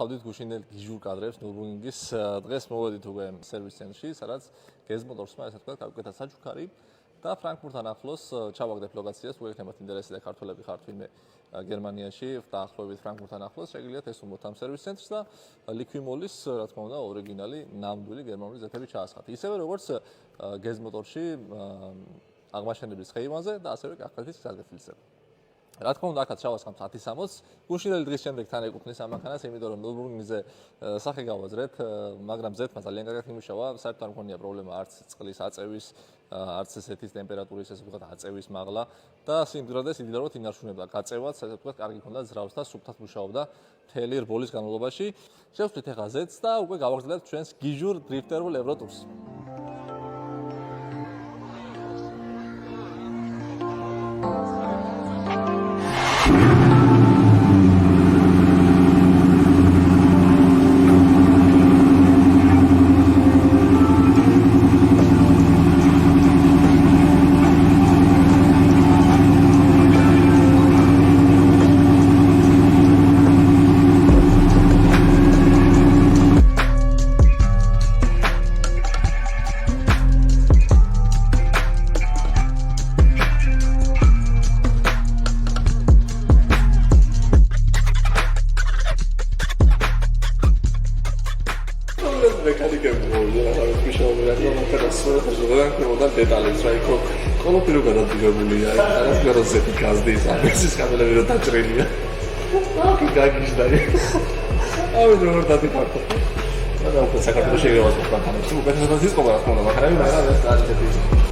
ნახავდით გუშინდელ გიჟურ კადრებს ნურბურგრინგის დღეს მოვედით უკვე სერვის ცენტრში, სადაც გეზ მოტორსმა ესე ვთქვათ, გავუკეთეთ საჩუქარი და ფრანკფურტთან ახლოს ჩავაგდეთ ლოკაციას, თუ გექნებათ ინტერესი და ქართველები ხართ ვინმე გერმანიაში, დაახლოებით ფრანკფურტთან ახლოს, შეგიძლიათ ესწრებოთ ამ სერვის ცენტრს და ლიკვიმოლის, რა თქმა უნდა, ორიგინალი ნამდვილი გერმანული ზეთები ჩაასხათ. ისევე როგორც გეზ მოტორში აღმაშენებლის ხეივანზე და ასევე კახეთის გზატკეცილის. რა თქმა უნდა, აქაც ჩავასხამთ 10:60. გუშინდელი დღის შემდეგ თან ეკუთვნის ამ მანქანას, იმიტომ რომ ნურბურგრინგზე სახე გავაძრეთ, მაგრამ ზეთმა ძალიან კარგად იმუშავა, საერთოდ არ მქონია პრობლემა არც წყლის აწევის, არც ესეთი ტემპერატურის, ესე ვთქვათ, აწევის მაღლა და სიმდიდრე სიდიდაროდ ინარჩუნებდა. გაწევაც, ესე ვთქვათ, კარგი ჰქონდა ძრავს და სუფთად მუშაობდა მთელი რბოლის განმავლობაში. შევხვდით ახლა ზეთს და უკვე გავაგრძელებთ ჩვენს გიჟურ დრიფტერულ ევროტურს. მექანიკები მოვიდა რა ვიშაობენ და მაგას სწორად დეტალებს რა იქო ყველაფერი გადადგმულია რაღაც გაროზეთი გაზდის ამის კამერები რა დაჭრილია აკი გაგიჟდა ავი როგორ დადიფარტო და უკვე საქართველოს შეგევასო ბანკანებს უკეთესად იზღობა რა თქმა უნდა მაგრამ ეს არის